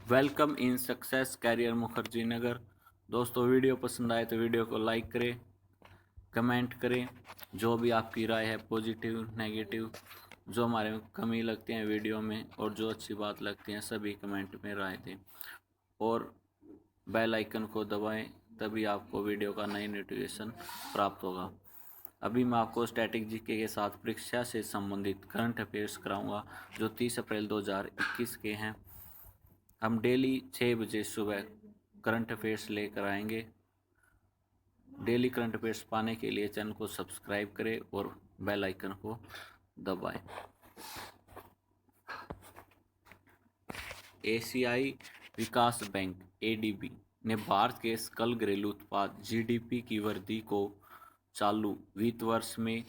Welcome in success career Mukherjee Nagar. दोस्तों, video पसंद आए तो वीडियो को लाइक करें, कमेंट करें। जो भी आपकी राय है, पॉजिटिव नेगेटिव, जो हमारे में कमी लगती है वीडियो में और जो अच्छी बात लगती है, सभी कमेंट में राय दें और बेल आइकन को दबाएं, तभी आपको वीडियो का नई नोटिफिकेशन प्राप्त होगा। अभी मैं आपको स्टैटिक जीके के साथ परीक्षा से संबंधित करंट अफेयर्स कराऊंगा जो 30 अप्रैल 2021 के हैं। हम डेली 6 बजे सुबह करंट अफेयर्स लेकर आएंगे। डेली करंट अफेयर्स पाने के लिए चैनल को सब्सक्राइब करें और बेल आइकन को दबाएं। एशियाई विकास बैंक एडीबी ने भारत के सकल घरेलू उत्पाद जीडीपी की वृद्धि को चालू वित्त वर्ष में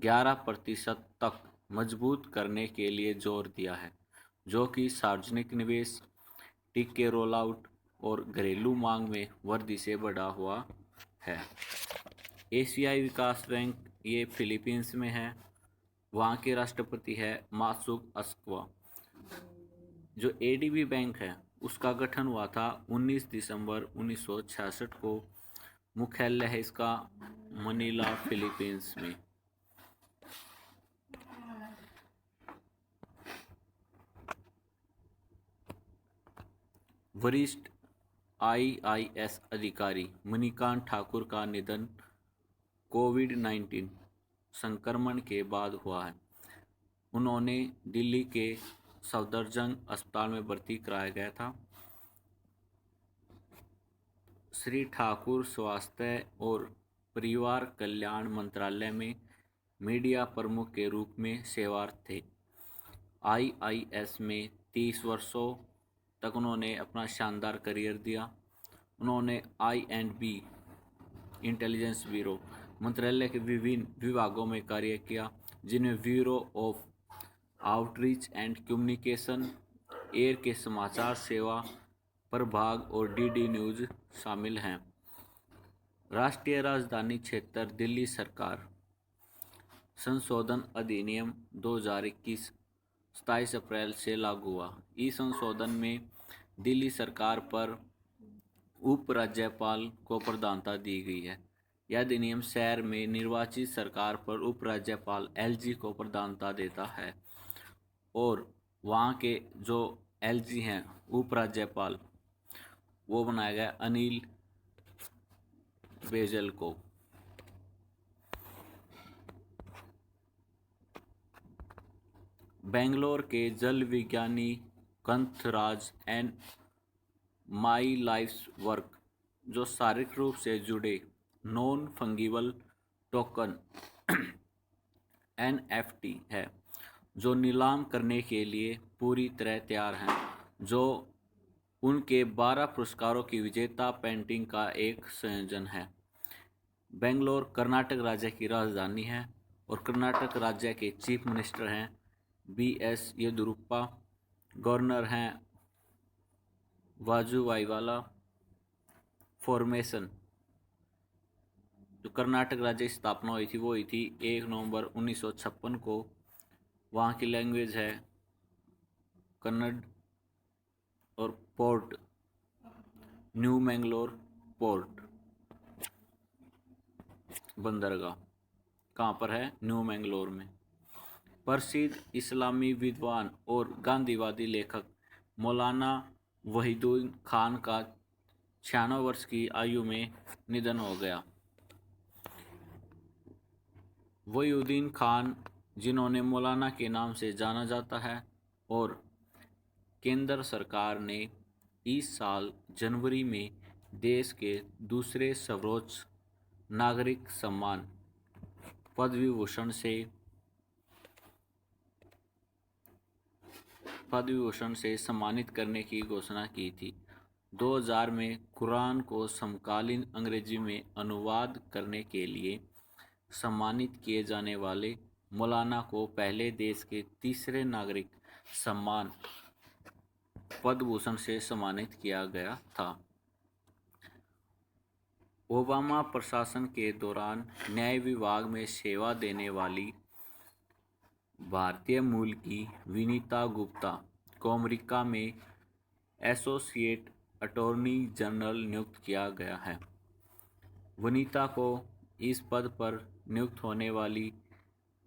11% तक मजबूत करने के लिए जोर दिया है, जो कि सार्वजनिक निवेश, टीके रोल आउट और घरेलू मांग में वृद्धि से बढ़ा हुआ है। एशियाई विकास बैंक ये फिलीपींस में है। वहाँ के राष्ट्रपति है मासुक अस्क्वा। जो एडीबी बैंक है उसका गठन हुआ था 19 दिसंबर 1966 को। मुख्यालय है इसका मनीला, फिलीपींस में। वरिष्ठ आईआईएस अधिकारी मणिकांत ठाकुर का निधन कोविड-19 संक्रमण के बाद हुआ है। उन्होंने दिल्ली के सफदरजंग अस्पताल में भर्ती कराया गया था। श्री ठाकुर स्वास्थ्य और परिवार कल्याण मंत्रालय में मीडिया प्रमुख के रूप में सेवारत थे। आईआईएस में 30 वर्षों तक उन्होंने अपना शानदार करियर दिया। उन्होंने आई&बी इंटेलिजेंस ब्यूरो मंत्रालय के विभिन्न विभागों में कार्य किया, जिनमें bureau of outreach and communication, air के समाचार सेवा प्रभाग और डीडी न्यूज शामिल हैं। राष्ट्रीय राजधानी क्षेत्र दिल्ली सरकार संशोधन अधिनियम 2021 27 अप्रैल से लागू हुआ। इस संशोधन में दिल्ली सरकार पर उप राज्यपाल को प्रधानता दी गई है। यह अधिनियम शहर में निर्वाचित सरकार पर उप राज्यपाल एलजी को प्रधानता देता है और वहाँ के जो एलजी हैं उप राज्यपाल, वो बनाया गया अनिल बैजल को। बेंगलोर के जल विज्ञानी कंथराज एंड माई लाइफ्स वर्क, जो शारीरिक रूप से जुड़े नॉन फंगिबल टोकन एनएफटी है, जो नीलाम करने के लिए पूरी तरह तैयार हैं। जो उनके 12 पुरस्कारों की विजेता पेंटिंग का एक संयोजन है। बेंगलोर कर्नाटक राज्य की राजधानी है और कर्नाटक राज्य के चीफ मिनिस्टर हैं बीएस येदियुरप्पा। गवर्नर हैं वाजुभाईवाला। फॉर्मेशन, जो कर्नाटक राज्य की स्थापना हुई थी वो हुई थी 1 नवंबर 1956 को। वहाँ की लैंग्वेज है कन्नड़। और पोर्ट न्यू मैंगलोर पोर्ट, बंदरगाह कहाँ पर है? न्यू मैंगलोर में। प्रसिद्ध इस्लामी विद्वान और गांधीवादी लेखक मौलाना वहीदुद्दीन खान का 96 वर्ष की आयु में निधन हो गया। वहीदुद्दीन खान, जिन्होंने मौलाना के नाम से जाना जाता है, और केंद्र सरकार ने इस साल जनवरी में देश के दूसरे सर्वोच्च नागरिक सम्मान पद्म विभूषण से सम्मानित करने की घोषणा की थी। 2000 में कुरान को समकालीन अंग्रेजी में अनुवाद करने के लिए सम्मानित किए जाने वाले मौलाना को पहले देश के तीसरे नागरिक सम्मान पद्म भूषण से सम्मानित किया गया था। ओबामा प्रशासन के दौरान न्याय विभाग में सेवा देने वाली भारतीय मूल की विनीता गुप्ता को अमेरिका में एसोसिएट अटॉर्नी जनरल नियुक्त किया गया है। वनिता को इस पद पर नियुक्त होने वाली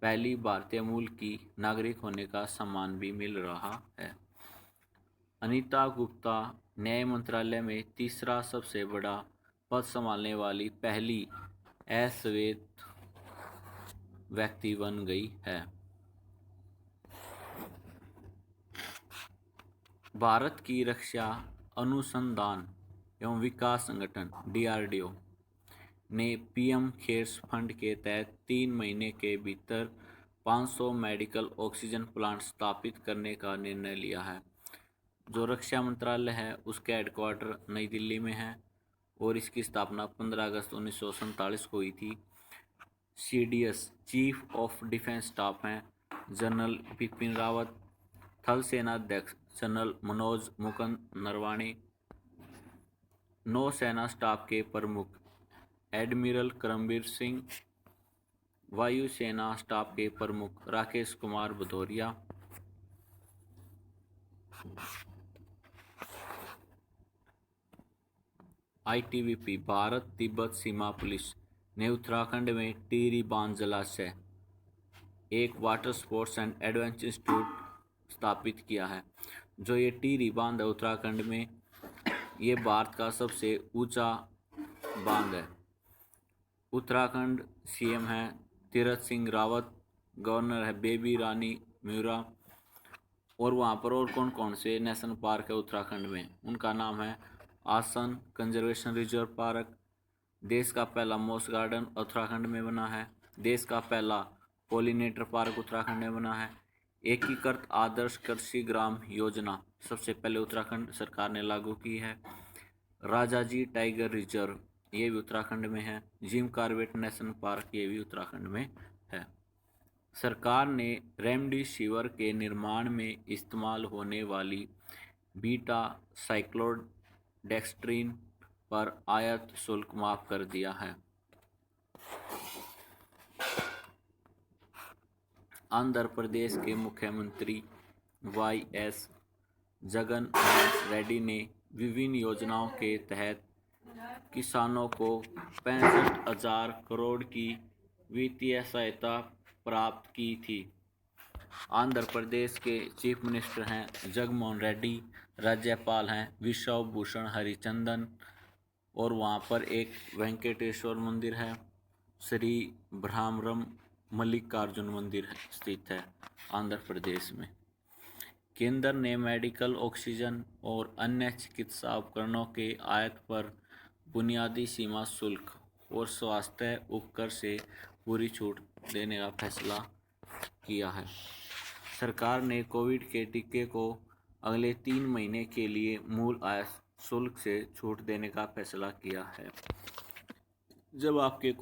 पहली भारतीय मूल की नागरिक होने का सम्मान भी मिल रहा है। अनीता गुप्ता न्याय मंत्रालय में तीसरा सबसे बड़ा पद संभालने वाली पहली अश्वेत व्यक्ति बन गई है। भारत की रक्षा अनुसंधान एवं विकास संगठन DRDO ने PM केयर्स फंड के तहत 3 महीने के भीतर 500 मेडिकल ऑक्सीजन प्लांट स्थापित करने का निर्णय लिया है। जो रक्षा मंत्रालय है उसके हेडक्वार्टर नई दिल्ली में है और इसकी स्थापना 15 अगस्त 1947 को हुई थी। CDS chief of defence staff हैं जनरल बिपिन रावत, थल सेना अध्यक्ष जनरल मनोज मुकुंद नरवाणे, नौसेना स्टाफ के प्रमुख एडमिरल करमबीर सिंह, वायुसेना स्टाफ के प्रमुख राकेश कुमार भदौरिया, ITBP भारत तिब्बत सीमा पुलिस ने उत्तराखंड में टिहरी बांध जलाशय एक water sports and adventure institute स्थापित किया है। जो ये टिहरी बांध है उत्तराखंड में, ये भारत का सबसे ऊंचा बांध है। उत्तराखंड CM है तीरथ सिंह रावत, गवर्नर है बेबी रानी मयूरा। और वहाँ पर और कौन कौन से नेशनल पार्क है उत्तराखंड में, उनका नाम है आसन कंजर्वेशन रिजर्व पार्क, देश का पहला मॉस गार्डन उत्तराखंड में बना है, देश का पहला पॉलिनेटर पार्क उत्तराखंड में बना है, एकीकृत आदर्श कृषि ग्राम योजना सबसे पहले उत्तराखंड सरकार ने लागू की है, राजाजी टाइगर रिजर्व ये भी उत्तराखंड में है, जिम कॉर्बेट नेशनल पार्क ये भी उत्तराखंड में है। सरकार ने रेमडेसिविर के निर्माण में इस्तेमाल होने वाली बीटा साइक्लोडेक्स्ट्रिन पर आयात शुल्क माफ कर दिया है। आंध्र प्रदेश के मुख्यमंत्री YS जगन मोहन रेड्डी ने विभिन्न योजनाओं के तहत किसानों को 65,000 करोड़ की वित्तीय सहायता प्राप्त की थी। आंध्र प्रदेश के चीफ मिनिस्टर हैं जगनमोहन रेड्डी, राज्यपाल हैं विश्व भूषण हरिचंदन और वहाँ पर एक वेंकटेश्वर मंदिर है, श्री ब्रह्मरम मल्लिकार्जुन मंदिर स्थित है आंध्र प्रदेश में। केंद्र ने मेडिकल ऑक्सीजन और अन्य चिकित्सा उपकरणों के आयात पर बुनियादी सीमा शुल्क और स्वास्थ्य उपकर से पूरी छूट देने का फैसला किया है। सरकार ने कोविड के टीके को अगले 3 महीने के लिए मूल आयात शुल्क से छूट देने का फैसला किया है। जब आपके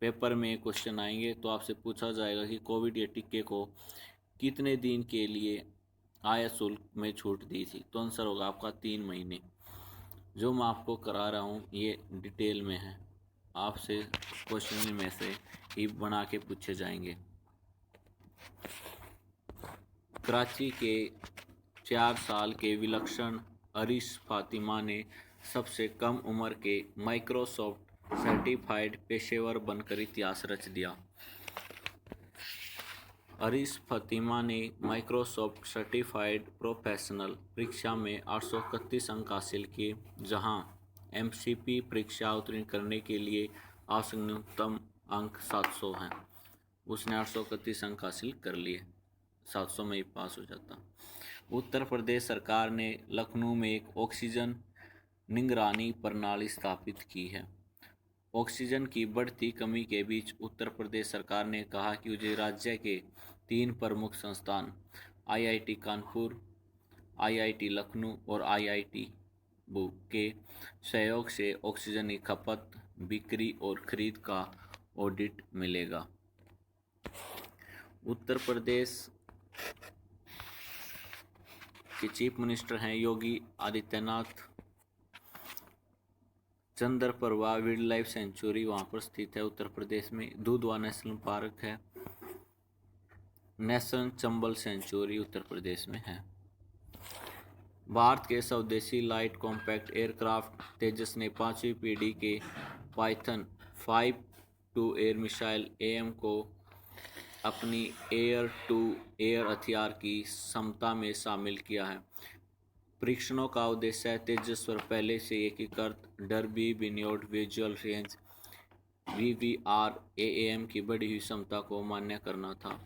पेपर में क्वेश्चन आएंगे तो आपसे पूछा जाएगा कि कोविड के टीके को कितने दिन के लिए आयात शुल्क में छूट दी थी, तो आंसर होगा आपका 3 महीने। जो मैं आपको करा रहा हूँ ये डिटेल में है, आपसे क्वेश्चन में से ही बना के पूछे जाएंगे। कराची के 4 साल के विलक्षण अरिश फातिमा ने सबसे कम उम्र के माइक्रोसॉफ्ट सर्टिफाइड पेशेवर बनकर इतिहास रच दिया। अरिश फातिमा ने माइक्रोसॉफ्ट सर्टिफाइड प्रोफेशनल परीक्षा में 831 अंक हासिल किए, जहां MCP परीक्षा उत्तीर्ण करने के लिए आवश्यक न्यूनतम अंक 700 हैं। उसने 831 अंक हासिल कर लिए, 700 में ही पास हो जाता। उत्तर प्रदेश सरकार ने लखनऊ में एक ऑक्सीजन निगरानी प्रणाली स्थापित की है। ऑक्सीजन की बढ़ती कमी के बीच उत्तर प्रदेश सरकार ने कहा कि उसे राज्य के 3 प्रमुख संस्थान IIT कानपुर, IIT लखनऊ और IIT बू के सहयोग से ऑक्सीजन की खपत, बिक्री और खरीद का ऑडिट मिलेगा। उत्तर प्रदेश के चीफ मिनिस्टर हैं Yogi Adityanath. Chandraprabha wild life sanctuary वहाँ पर स्थित है उत्तर प्रदेश में। दुधवा नेशनल पार्क है। नेशनल चंबल सेंचुरी उत्तर प्रदेश में है। भारत के स्वदेशी लाइट कॉम्पैक्ट एयरक्राफ्ट तेजस ने 5वीं पीढ़ी के Python 5 to air missile AM को अपनी एयर टू एयर हथियार की क्षमता में शामिल किया है। परीक्षणों का उद्देश्य तेजस पर पहले से एकीकृत derby beyond visual range VVR am की बढ़ी हुई क्षमता को मान्य करना था।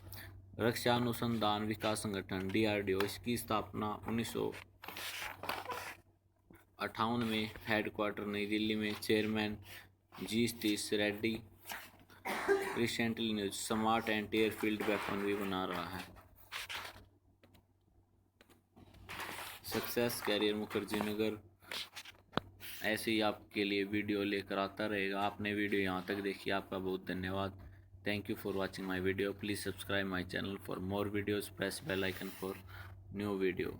रक्षा अनुसंधान विकास संगठन डीआरडीओ इसकी स्थापना 1958 में हेडक्वार्टर नई दिल्ली में chairman G Satish Reddy recently news smart anti airfield weapon भी बना रहा है। सक्सेस कैरियर मुखर्जी नगर ऐसे ही आपके लिए वीडियो लेकर आता रहेगा। आपने वीडियो यहाँ तक देखी, आपका बहुत धन्यवाद। Thank you for watching my video. Please subscribe my channel for more videos. Press bell icon for new video.